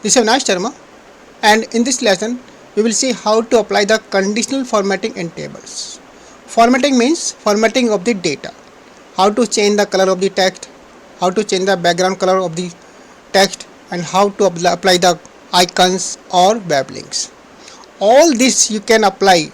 This is Avinash Sharma, and in this lesson we will see how to apply the conditional formatting in tables. Formatting means formatting of the data. How to change the color of the text, how to change the background color of the text, and how to apply the icons or web links. All this you can apply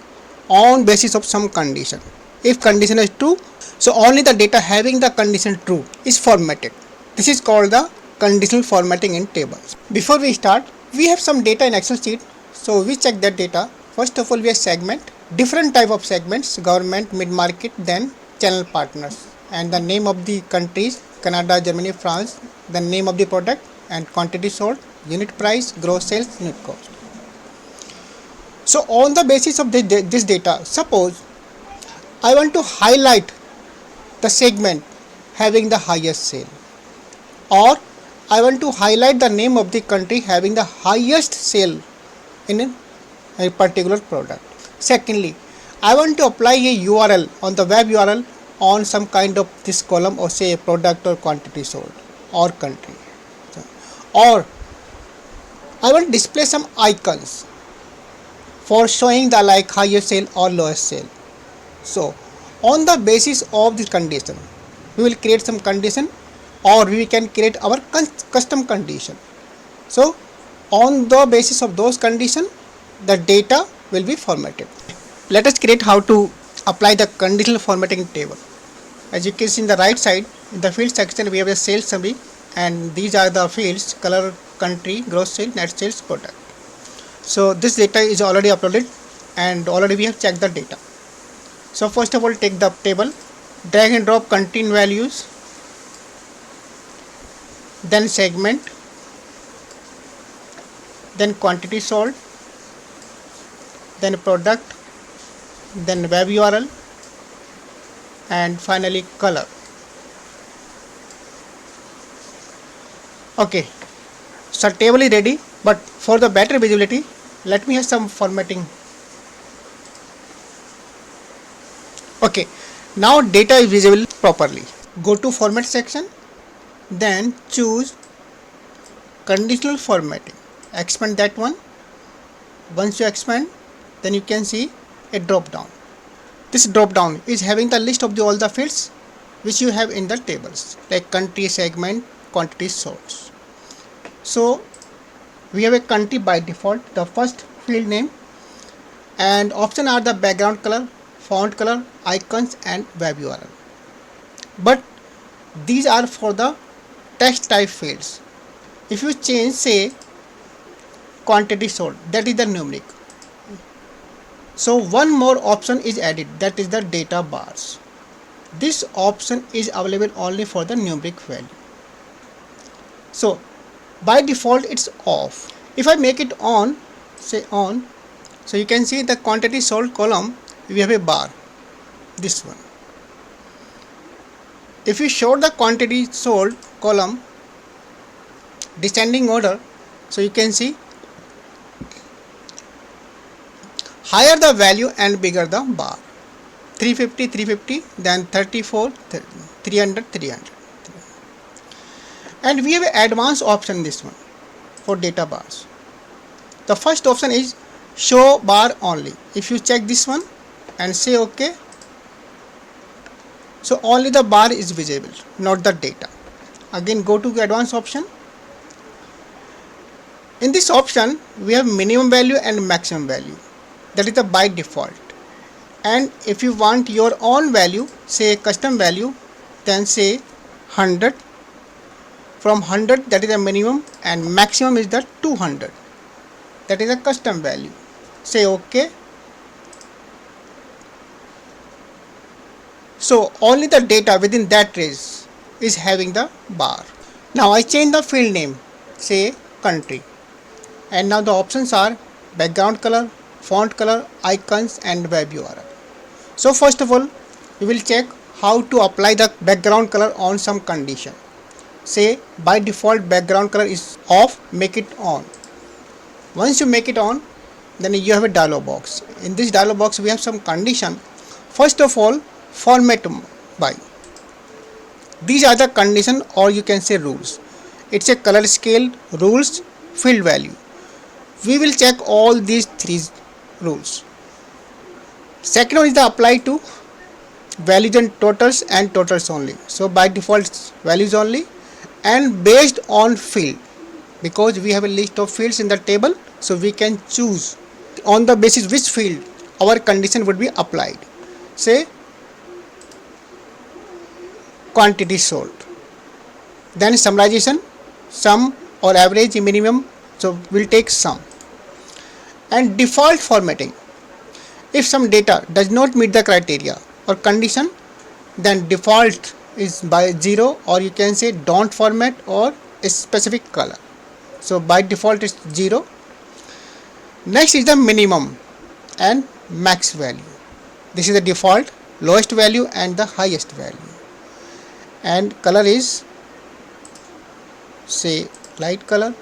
on basis of some condition. If condition is true, so only the data having the condition true is formatted. This is called the conditional formatting in tables. Before we start, we have some data in Excel sheet, so we check that data. First of all, we have segment, different type of segments: government, mid market, then channel partners, and the name of the countries: Canada, Germany, France, the name of the product and quantity sold, unit price, gross sales, unit cost. So on the basis of this data, suppose I want to highlight the segment having the highest sale, or I want to highlight the name of the country having the highest sale in a particular product. Secondly, I want to apply a URL on the web URL on some kind of this column, or say a product or quantity sold or country, or I want to display some icons for showing the like highest sale or lowest sale. So on the basis of this condition, we will create some condition, or we can create our custom condition. So on the basis of those conditions, the data will be formatted. Let us create how to apply the conditional formatting table. As you can see in the right side, in the field section we have a sales summary, and these are the fields: color, country, gross sale, net sales, product. So this data is already uploaded and already we have checked the data. So first of all, take the table, drag and drop country values, then segment, then quantity sold, then product, then web URL, and finally color. Okay, so table is ready, but for the better visibility, let me have some formatting. Okay, now data is visible properly. Go to format section, then choose conditional formatting, expand that one. Once you expand, then you can see a drop down. This drop down is having the list of all the fields which you have in the tables, like country, segment, quantity sold. So we have a country by default, the first field name, and option are the background color, font color, icons, and web URL. But these are for the text type fields. If you change, say, quantity sold, that is the numeric. So one more option is added, that is the data bars. This option is available only for the numeric value. So by default it's off. If I make it on, say on, so you can see the quantity sold column, we have a bar, this one. If you show the quantity sold column descending order, so you can see higher the value and bigger the bar. 350, 350, then 34, 300, 300. And we have an advanced option, this one, for data bars. The first option is show bar only. If you check this one and say OK, so only the bar is visible, not the data. Again, go to the advanced option. In this option, we have minimum value and maximum value. That is the by default. And if you want your own value, say custom value, then say 100. From 100, that is the minimum, and maximum is the 200. That is a custom value. Say OK. So only the data within that range is having the bar. Now I change the field name, say country, and now the options are background color, font color, icons, and web URL. So first of all, we will check how to apply the background color on some condition. Say by default background color is off, make it on. Once you make it on, then you have a dialog box. In this dialog box we have some condition. First of all, format by. These are the condition, or you can say rules. It's a color scale rules field value. We will check all these three rules. Second one is the apply to values and totals only. So by default values only and based on field, because we have a list of fields in the table, so we can choose on the basis which field our condition would be applied. Say quantity sold, then summarization, sum or average minimum, so we'll take sum. And default formatting, if some data does not meet the criteria or condition, then default is by 0, or you can say don't format or a specific color. So by default it's 0. Next is the minimum and max value. This is the default, lowest value and the highest value. And color is say light color,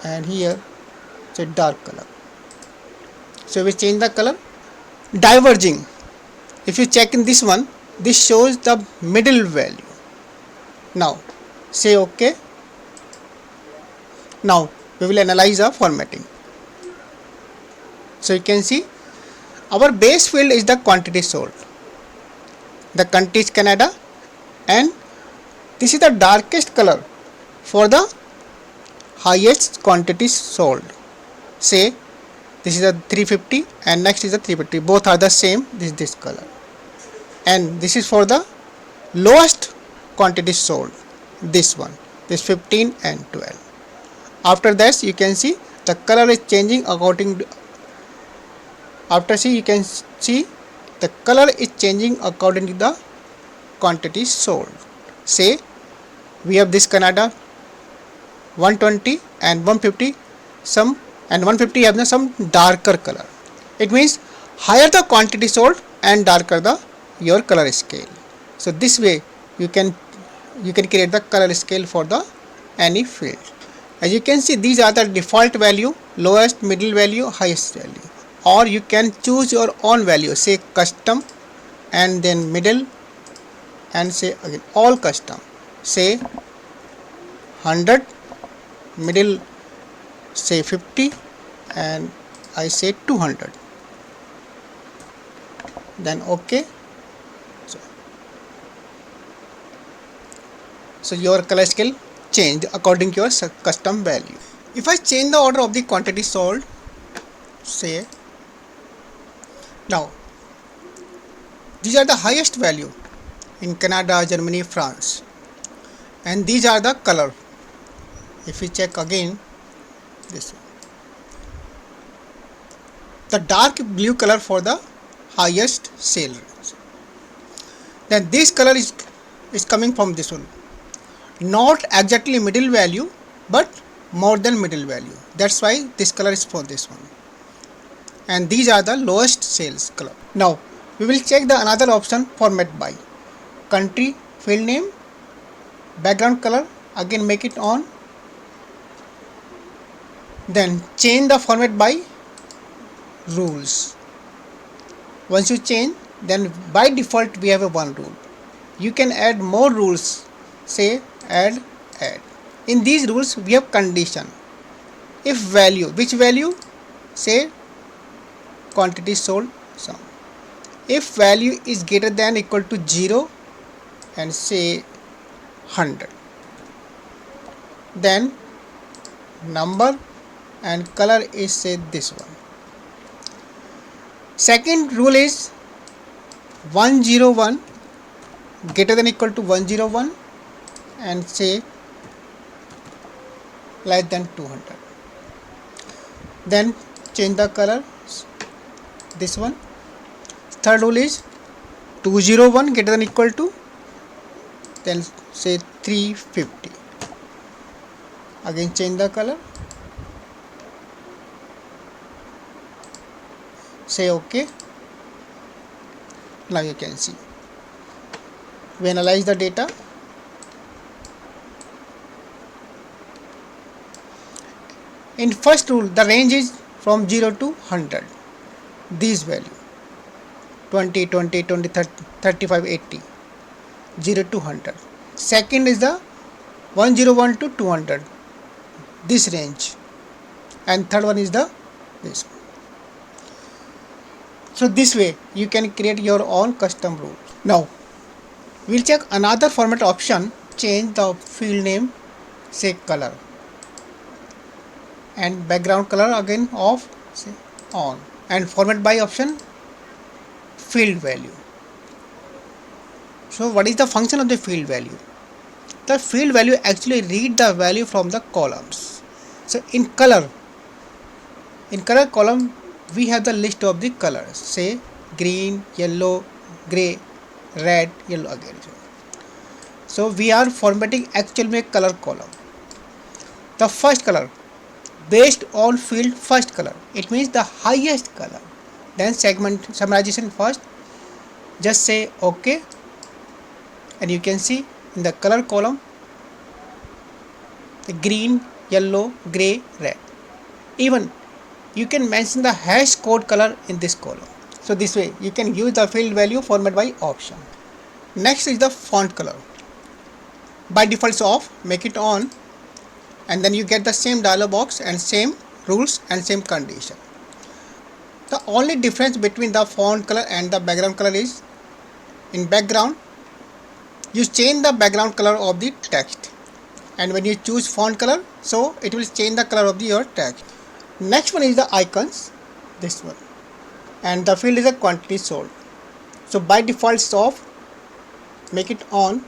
and here say dark color. So we change the color. Diverging, if you check in this one, this shows the middle value. Now say OK. Now we will analyze the formatting. So you can see our base field is the quantity sold. The country is Canada, and this is the darkest color for the highest quantity sold. Say this is a 350 and next is a 350. Both are the same. This color. And this is for the lowest quantity sold. This one. This 15 and 12. After this you can see the color is changing according to, after see you can see the color is changing according to the quantity sold. Say we have this Canada 120 and 150 some, and 150 have some darker color. It means higher the quantity sold and darker the your color scale. So this way you can create the color scale for the any field. As you can see, these are the default value, lowest, middle value, highest value. Or you can choose your own value, say custom and then middle, and say again all custom. Say 100, middle say 50, and I say 200. Then OK. So your color scale changed according to your custom value. If I change the order of the quantity sold, say now these are the highest value in Canada, Germany, France, and these are the color. If we check again this one, the dark blue color for the highest sale. Then this color is coming from this one, not exactly middle value but more than middle value. That's why this color is for this one, and these are the lowest sales color. Now we will check the another option, format by country, field name, background color. Again make it on, then change the format by rules. Once you change, then by default we have a one rule. You can add more rules. Say add. In these rules we have condition. If value, which value? Say quantity sold sum. If value is greater than or equal to 0 and say 100, then number and color is say this one. Second rule is 101 greater than or equal to 101 and say less than 200. Then change the color, this one. Third rule is 201 greater than or equal to, then say 350. Again change the color, say OK. Now you can see we analyze the data. In first rule the range is from 0 to 100, these value 20, 20, 20, 30, 35, 80, 0 to 100. Second is the 101 to 200, this range and third one is the this one. So this way you can create your own custom rule. Now we'll check another format option. Change the field name, say color, and background color again off, say on, and format by option field value. So what is the function of the field value? The field value actually read the value from the columns. So in color column we have the list of the colors, say green, yellow, gray, red, yellow again. So we are formatting actual color column. The first color based on field first color, it means the highest color. Then segment summarization first, just say OK, and you can see in the color column the green, yellow, gray, red. Even you can mention the hash code color in this column. So this way you can use the field value format by option. Next is the font color. By default it's off, make it on, and then you get the same dialog box and same rules and same condition. The only difference between the font color and the background color is, in background you change the background color of the text, and when you choose font color, so it will change the color of your text. Next one is the icons, this one, and the field is a quantity sold. So by default it's off, make it on.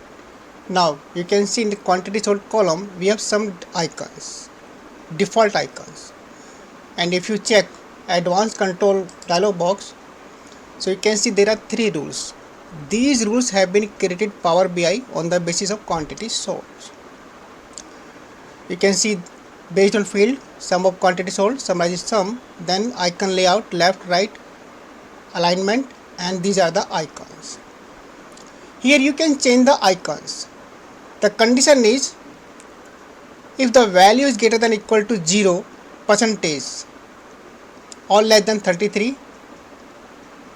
Now you can see in the quantity sold column we have some icons, default icons, and if you check advanced control dialog box, so you can see there are 3 rules. These rules have been created Power BI on the basis of quantity sold. You can see based on field, sum of quantity sold, summarizes sum, then icon layout, left, right, alignment, and these are the icons. Here you can change the icons. The condition is if the value is greater than equal to 0, percentage, or less than 33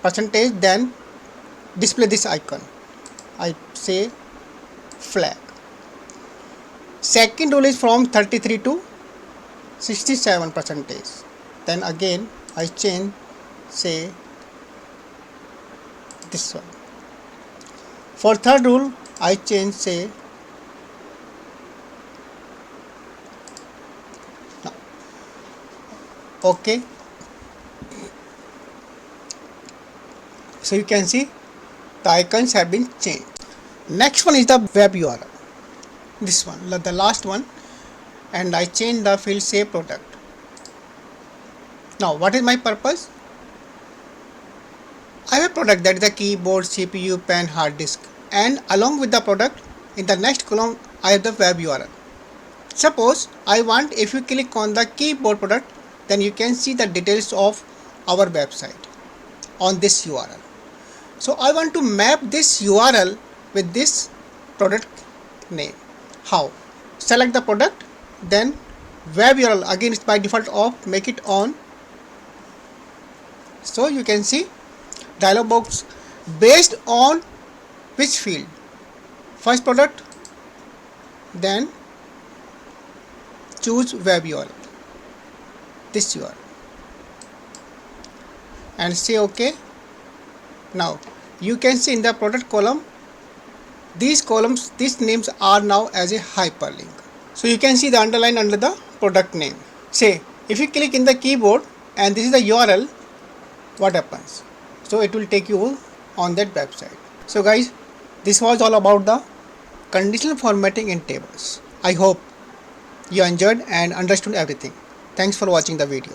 percentage, then display this icon. I say flag. Second rule is from 33 to 67 percentage. Then again I change, say this one. For third rule I change, say no. OK. So you can see the icons have been changed. Next one is the web URL. This one, the last one, and I change the field, say product. Now what is my purpose? I have a product, that is the keyboard, CPU, pen, hard disk, and along with the product in the next column I have the web URL. Suppose I want, if you click on the keyboard product, then you can see the details of our website on this URL. So I want to map this URL with this product name. How? Select the product, then web URL, again it's by default off, make it on. So you can see dialog box based on which field, first product, then choose web URL, this URL, and say OK. Now you can see in the product column, these columns, these names are now as a hyperlink. So you can see the underline under the product name. Say if you click in the keyboard and this is the URL, what happens? So it will take you on that website. So guys, this was all about the conditional formatting in tables. I hope you enjoyed and understood everything. Thanks for watching the video.